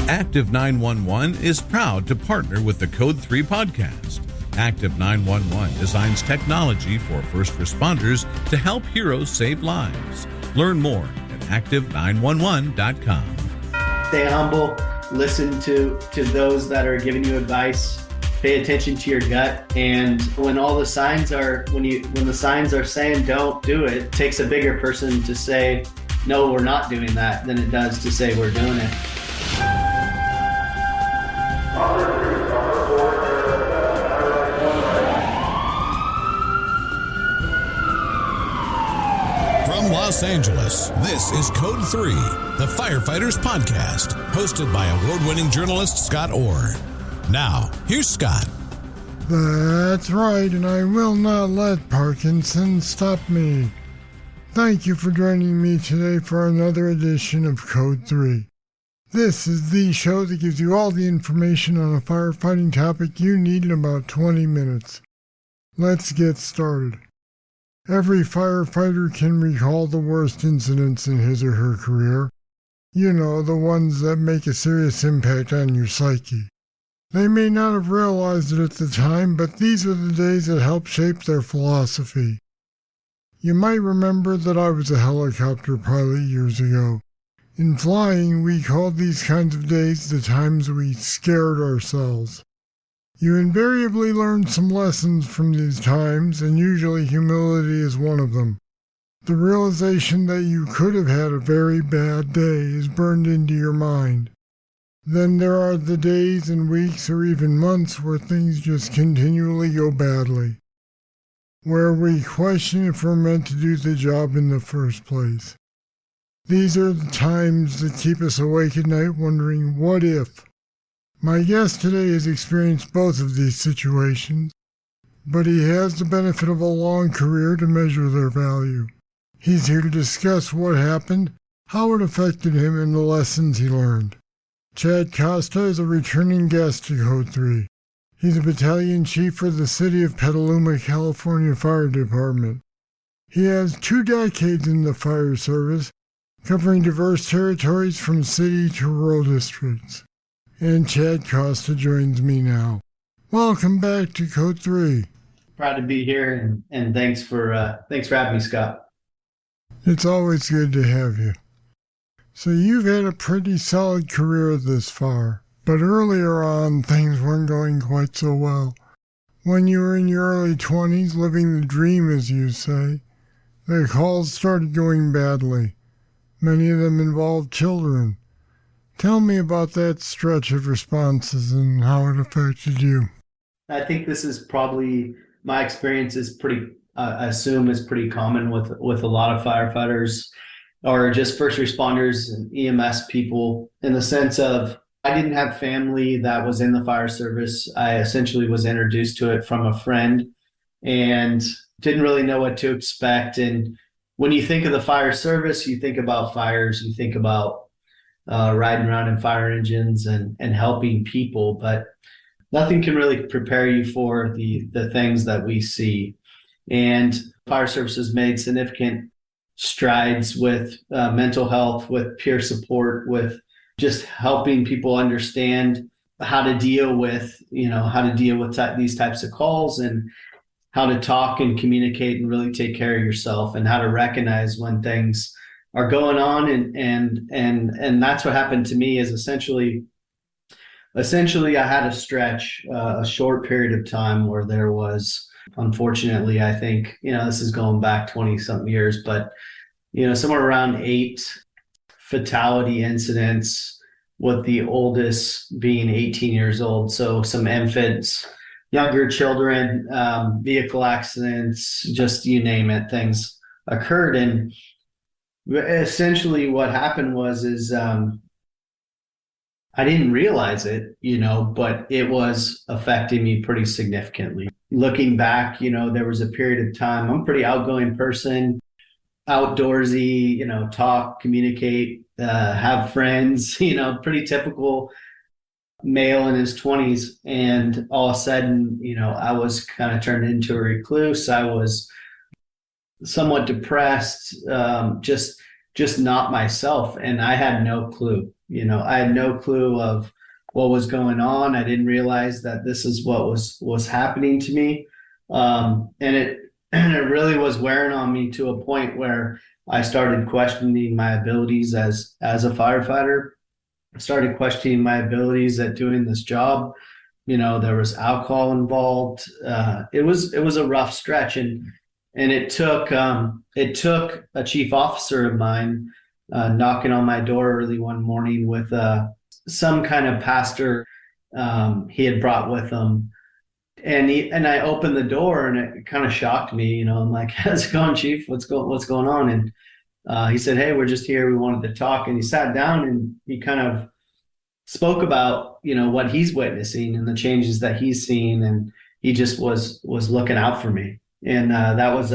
Active 911 is proud to partner with the Code 3 podcast. Active 911 designs technology for first responders to help heroes save lives. Learn more at active911.com. Stay humble, listen to those that are giving you advice, pay attention to your gut, and when the signs are saying don't do it, it takes a bigger person to say, no, we're not doing that than it does to say we're doing it. From Los Angeles, this is Code 3, the Firefighters podcast, hosted by award-winning journalist Scott Orr. Now, here's Scott. That's right, and I will not let Parkinson stop me. Thank you for joining me today for another edition of Code 3. This is the show that gives you all the information on a firefighting topic you need in about 20 minutes. Let's get started. Every firefighter can recall the worst incidents in his or her career. You know, the ones that make a serious impact on your psyche. They may not have realized it at the time, but these are the days that help shape their philosophy. You might remember that I was a helicopter pilot years ago. In flying, we called these kinds of days the times we scared ourselves. You invariably learn some lessons from these times, and usually humility is one of them. The realization that you could have had a very bad day is burned into your mind. Then there are the days and weeks or even months where things just continually go badly, where we question if we're meant to do the job in the first place. These are the times that keep us awake at night wondering, what if? My guest today has experienced both of these situations, but he has the benefit of a long career to measure their value. He's here to discuss what happened, how it affected him, and the lessons he learned. Chad Costa is a returning guest to Code 3. He's a battalion chief for the City of Petaluma, California Fire Department. He has 2 decades in the fire service, covering diverse territories from city to rural districts. And Chad Costa joins me now. Welcome back to Code 3. Proud to be here, and thanks for having me, Scott. It's always good to have you. So you've had a pretty solid career this far, but earlier on things weren't going quite so well. When you were in your early 20s, living the dream as you say, the calls started going badly. Many of them involved children. Tell me about that stretch of responses and how it affected you. I think this is probably, my experience is I assume is pretty common with a lot of firefighters or just first responders and EMS people, in the sense of, I didn't have family that was in the fire service. I essentially was introduced to it from a friend and didn't really know what to expect. And when you think of the fire service, you think about fires, you think about riding around in fire engines and helping people, but nothing can really prepare you for the things that we see. And fire services made significant strides with mental health, with peer support, with just helping people understand how to deal with these types of calls, and how to talk and communicate and really take care of yourself, and how to recognize when things are going on. And that's what happened to me, is essentially I had a stretch, a short period of time where there was, unfortunately, I think, this is going back 20 something years, but, somewhere around 8 fatality incidents, with the oldest being 18 years old. So some infants, younger children, vehicle accidents, just you name it, things occurred. And essentially what happened was I didn't realize it, but it was affecting me pretty significantly. Looking back, there was a period of time, I'm a pretty outgoing person, outdoorsy, talk, communicate, have friends, pretty typical male in his 20s. And all of a sudden, I was kind of turned into a recluse. I was somewhat depressed, just not myself. And I had no clue. I had no clue of what was going on. I didn't realize that this is what was happening to me. And it really was wearing on me to a point where I started questioning my abilities as a firefighter. I started questioning my abilities at doing this job. There was alcohol involved. It was a rough stretch, and it took a chief officer of mine knocking on my door early one morning with some kind of pastor he had brought with him. And I opened the door, and it kind of shocked me. I'm like, "How's it going, Chief? What's going on?" And he said, "Hey, we're just here. We wanted to talk." And he sat down and he kind of spoke about what he's witnessing and the changes that he's seeing, and he just was looking out for me. And that was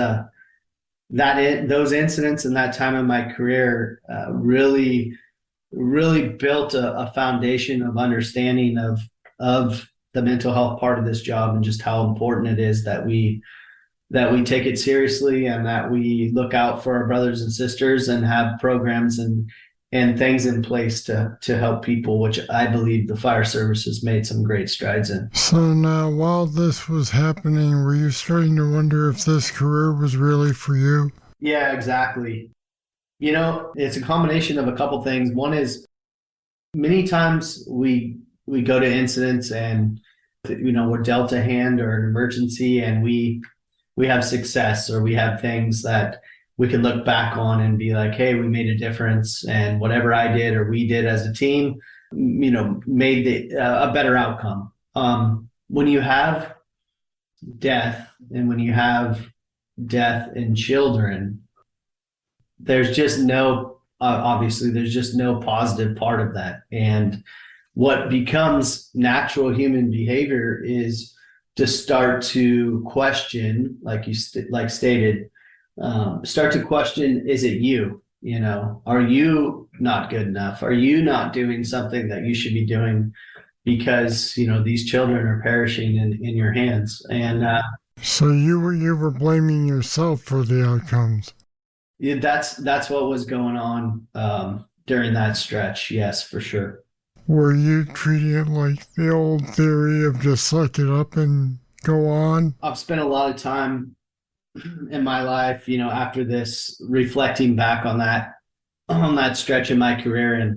those incidents and that time in my career really built a foundation of understanding of the mental health part of this job, and just how important it is that we take it seriously, and that we look out for our brothers and sisters and have programs and things in place to help people, which I believe the fire service has made some great strides in. So now, while this was happening, were you starting to wonder if this career was really for you? Yeah, exactly. It's a combination of a couple things. One is, many times we go to incidents and we're dealt a hand or an emergency, and we have success, or we have things that we can look back on and be like, hey, we made a difference, and whatever I did or we did as a team made a better outcome. When you have death, and when you have death in children, there's just no obviously there's just no positive part of that. And what becomes natural human behavior is to start to question, like you stated, start to question, is it you? Are you not good enough? Are you not doing something that you should be doing? Because these children are perishing in your hands. And so you were blaming yourself for the outcomes. Yeah, that's what was going on during that stretch. Yes, for sure. Were you treating it like the old theory of just suck it up and go on? I've spent a lot of time in my life, after this, reflecting back on that stretch in my career,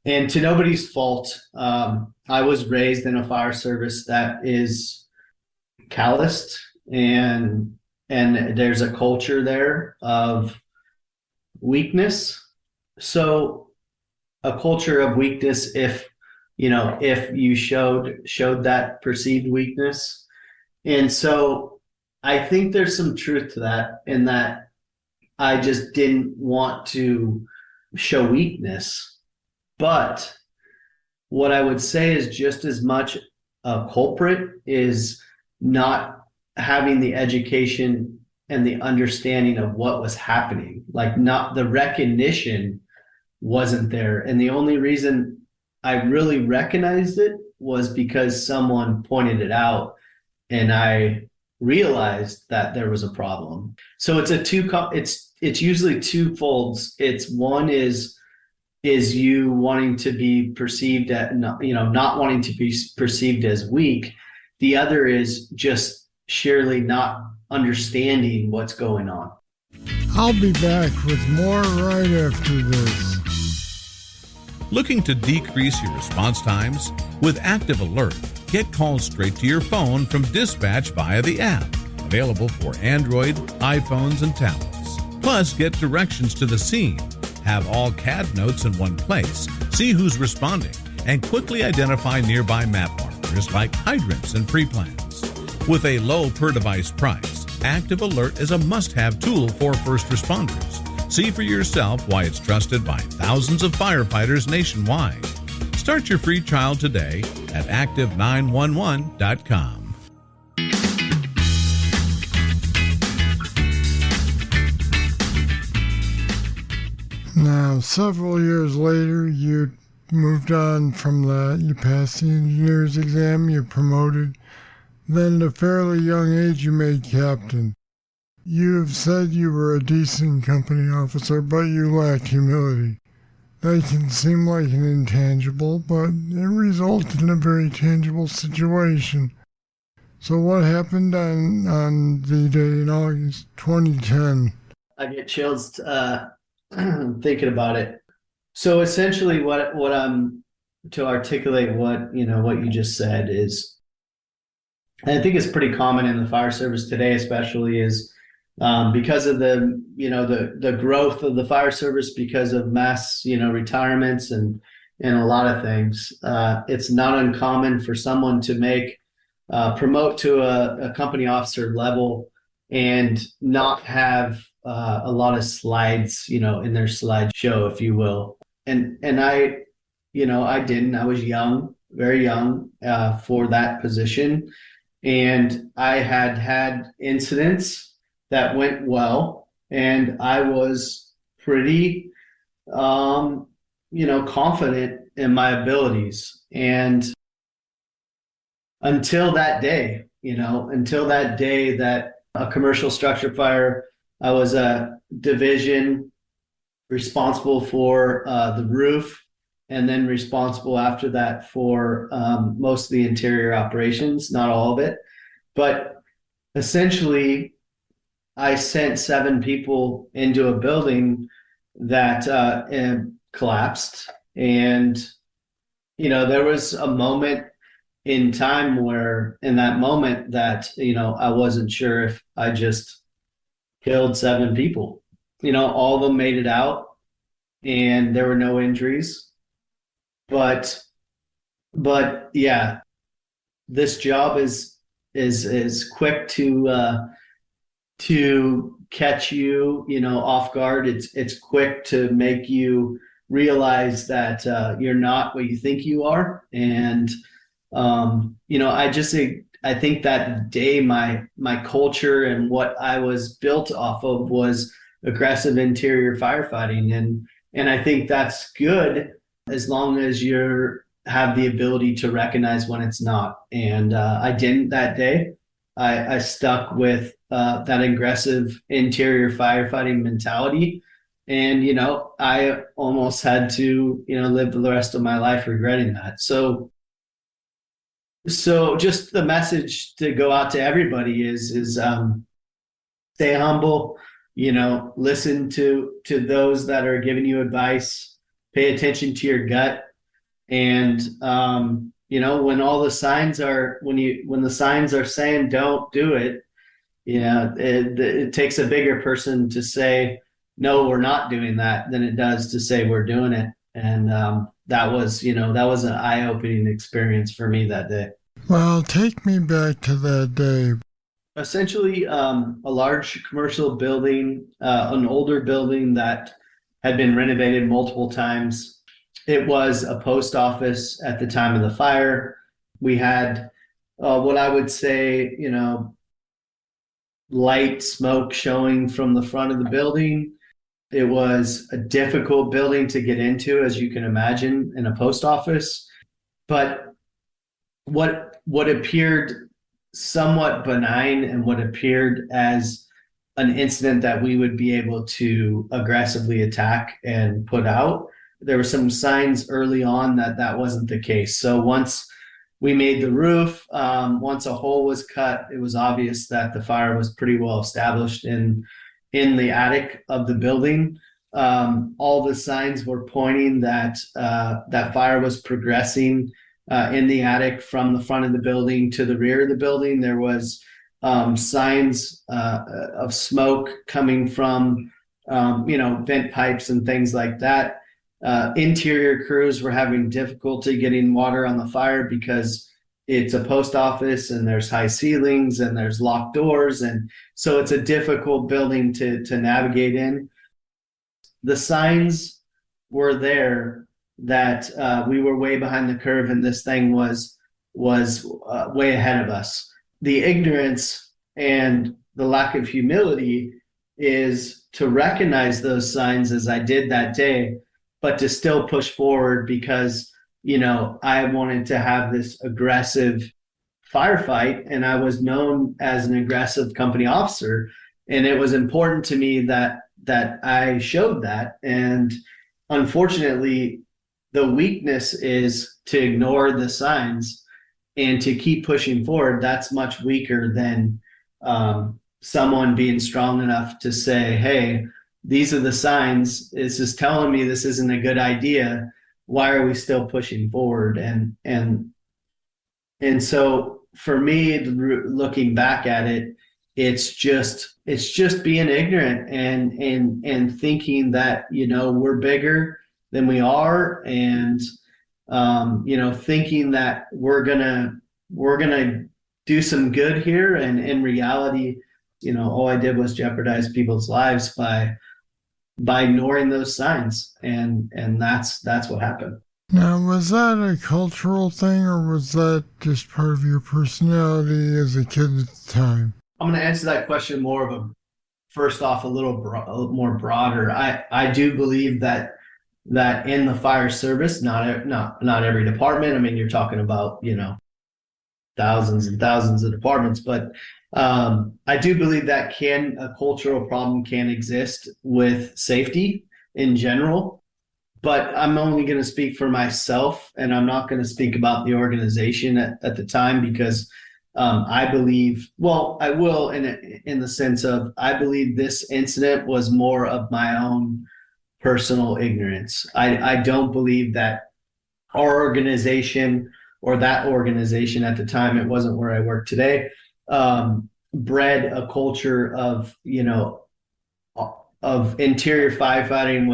and to nobody's fault. I was raised in a fire service that is calloused, and there's a culture there of weakness. So a culture of weakness, if you showed that perceived weakness. And so I think there's some truth to that, in that I just didn't want to show weakness. But what I would say is just as much a culprit is not having the education and the understanding of what was happening. Like, not the recognition wasn't there. And the only reason I really recognized it was because someone pointed it out, and I realized that there was a problem. So it's usually two folds. It's one is you wanting to be perceived not wanting to be perceived as weak. The other is just sheerly not understanding what's going on. I'll be back with more right after this. Looking to decrease your response times? With Active Alert, get calls straight to your phone from dispatch via the app, available for Android, iPhones, and tablets. Plus, get directions to the scene, have all CAD notes in one place, see who's responding, and quickly identify nearby map markers like hydrants and pre-plans. With a low per-device price, Active Alert is a must-have tool for first responders. See for yourself why it's trusted by thousands of firefighters nationwide. Start your free trial today at active911.com. Now, several years later, you moved on from that. You passed the engineer's exam, you promoted. Then at a fairly young age, you made captain. You have said you were a decent company officer, but you lacked humility. That can seem like an intangible, but it resulted in a very tangible situation. So what happened on V-Day in August 2010? I get chills thinking about it. So essentially what I'm to articulate what you just said is, and I think it's pretty common in the fire service today, especially is because of the growth of the fire service, because of mass retirements and a lot of things. It's not uncommon for someone to promote to a company officer level and not have a lot of slides, in their slideshow, if you will. And I didn't. I was young, very young, for that position. And I had incidents that went well, and I was pretty, confident in my abilities. And until that day that a commercial structure fire, I was a division responsible for the roof, and then responsible after that for most of the interior operations, not all of it. But essentially, I sent 7 people into a building that collapsed. And, there was a moment in time where, in that moment, that, I wasn't sure if I just killed 7 people. All of them made it out and there were no injuries. But yeah, this job is quick to catch you, off guard. It's quick to make you realize that you're not what you think you are. And I think that day my culture and what I was built off of was aggressive interior firefighting, and I think that's good as long as you have the ability to recognize when it's not. And I didn't that day. I stuck with that aggressive interior firefighting mentality. And, I almost had to, live the rest of my life regretting that. So just the message to go out to everybody is stay humble, listen to those that are giving you advice, pay attention to your gut. And, when all the signs are, when the signs are saying don't do it, it takes a bigger person to say, no, we're not doing that, than it does to say we're doing it. And that was an eye-opening experience for me that day. Well, take me back to that day. Essentially, a large commercial building, an older building that had been renovated multiple times. It was a post office at the time of the fire. We had what I would say, light smoke showing from the front of the building. It was a difficult building to get into, as you can imagine, in a post office. But what appeared somewhat benign and what appeared as an incident that we would be able to aggressively attack and put out, there were some signs early on that wasn't the case. So once we made the roof, once a hole was cut, it was obvious that the fire was pretty well established in the attic of the building. All the signs were pointing that that fire was progressing in the attic from the front of the building to the rear of the building. There was signs of smoke coming from vent pipes and things like that. Interior crews were having difficulty getting water on the fire because it's a post office and there's high ceilings and there's locked doors, and so it's a difficult building to navigate in. The signs were there that we were way behind the curve and this thing was way ahead of us. The ignorance and the lack of humility is to recognize those signs, as I did that day, but to still push forward because, I wanted to have this aggressive firefight, and I was known as an aggressive company officer. And it was important to me that I showed that. And unfortunately, the weakness is to ignore the signs and to keep pushing forward. That's much weaker than someone being strong enough to say, hey, these are the signs. This is telling me this isn't a good idea. Why are we still pushing forward? And so for me, looking back at it, it's just being ignorant and thinking that, we're bigger than we are, and thinking that we're gonna do some good here, and in reality, all I did was jeopardize people's lives by ignoring those signs, and that's what happened. Now, was that a cultural thing, or was that just part of your personality as a kid at the time? I'm going to answer that question more of first off, a little more broader. I do believe that in the fire service, not every department. I mean, you're talking about, thousands and thousands of departments, but I do believe that a cultural problem can exist with safety in general. But I'm only going to speak for myself, and I'm not going to speak about the organization at the time, because I believe, well, I will in the sense of, I believe this incident was more of my own personal ignorance. I don't believe that our organization, or that organization at the time, it wasn't where I work today, bred a culture of, of interior firefighting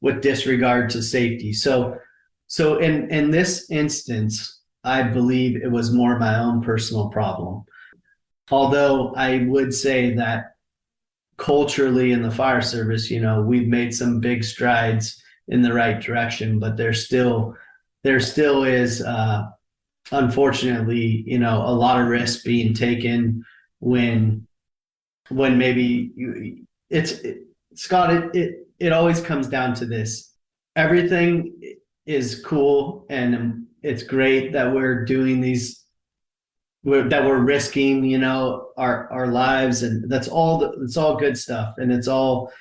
with disregard to safety. So in this instance, I believe it was more my own personal problem. Although I would say that culturally in the fire service, we've made some big strides in the right direction, but there still is, unfortunately, a lot of risk being taken when maybe Scott, it always comes down to this. Everything is cool, and it's great that we're doing that we're risking, our lives, and it's all good stuff, and it's all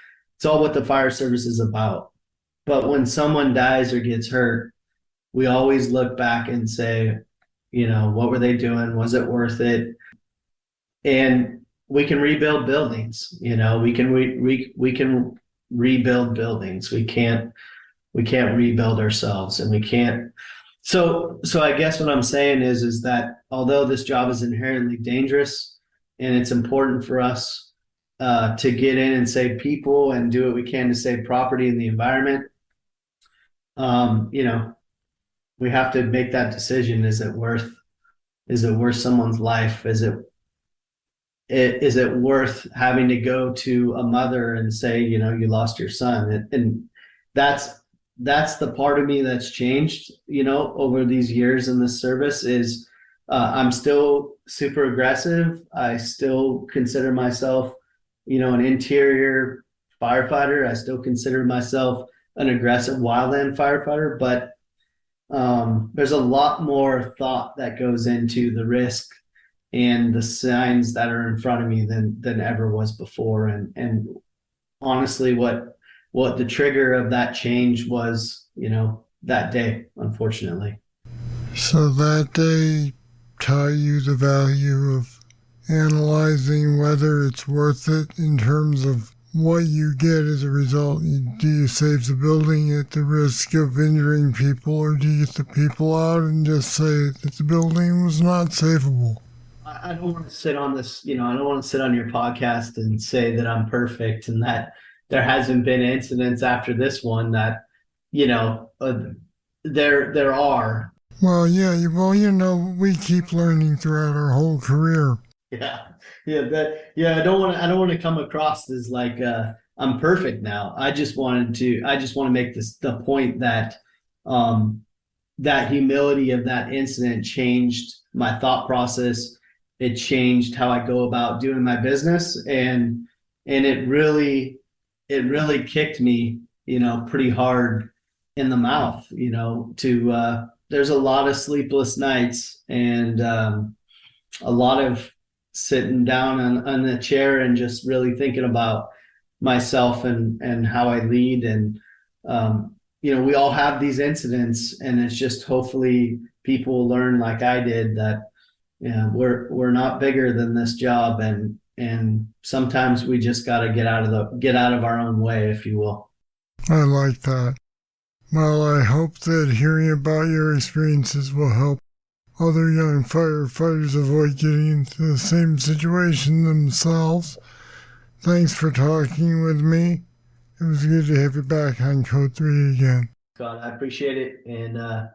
what the fire service is about. But when someone dies or gets hurt, we always look back and say, what were they doing? Was it worth it? And we can rebuild buildings. We can rebuild buildings. We can't rebuild ourselves, and we can't. So I guess what I'm saying is that although this job is inherently dangerous, and it's important for us to get in and save people and do what we can to save property and the environment, we have to make that decision. Is it worth someone's life? Is it worth having to go to a mother and say, you lost your son? And that's the part of me that's changed, over these years in this service. Is I'm still super aggressive. I still consider myself, an interior firefighter. I still consider myself an aggressive wildland firefighter, but there's a lot more thought that goes into the risk and the signs that are in front of me than ever was before. And honestly, what the trigger of that change was, that day, unfortunately. So that day taught you the value of analyzing whether it's worth it in terms of what you get as a result. Do you save the building at the risk of injuring people, or do you get the people out and just say that the building was not savable? I don't want to sit on this, I don't want to sit on your podcast and say that I'm perfect and that there hasn't been incidents after this one that, there are. Well, yeah, we keep learning throughout our whole career. Yeah. I don't want to come across as like, I'm perfect now. I just want to make the point that, that humility of that incident changed my thought process. It changed how I go about doing my business, and it really kicked me, pretty hard in the mouth, there's a lot of sleepless nights, and a lot of sitting down on the chair and just really thinking about myself and how I lead, and we all have these incidents, and it's just hopefully people learn like I did that we're not bigger than this job, and sometimes we just got to get out of our own way, if you will. I like that. Well, I hope that hearing about your experiences will help other young firefighters avoid getting into the same situation themselves. Thanks for talking with me. It was good to have you back on Code 3 again. God, I appreciate it, and I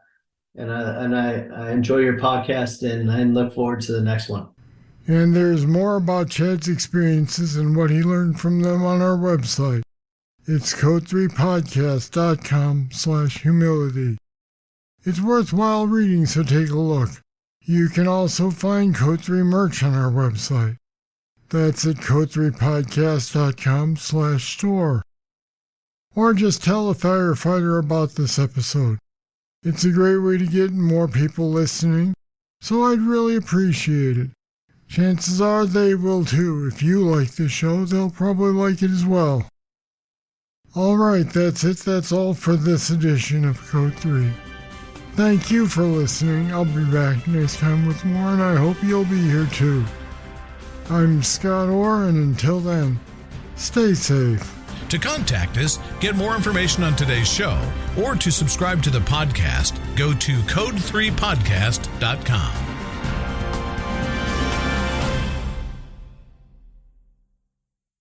enjoy your podcast, and I look forward to the next one. And there's more about Chad's experiences and what he learned from them on our website. It's code3podcast.com/humility. It's worthwhile reading, so take a look. You can also find Code 3 merch on our website. That's at code3podcast.com/store. Or just tell a firefighter about this episode. It's a great way to get more people listening, so I'd really appreciate it. Chances are they will too. If you like the show, they'll probably like it as well. All right, that's it. That's all for this edition of Code 3. Thank you for listening. I'll be back next time with more, and I hope you'll be here too. I'm Scott Orr, and until then, stay safe. To contact us, get more information on today's show, or to subscribe to the podcast, go to code3podcast.com.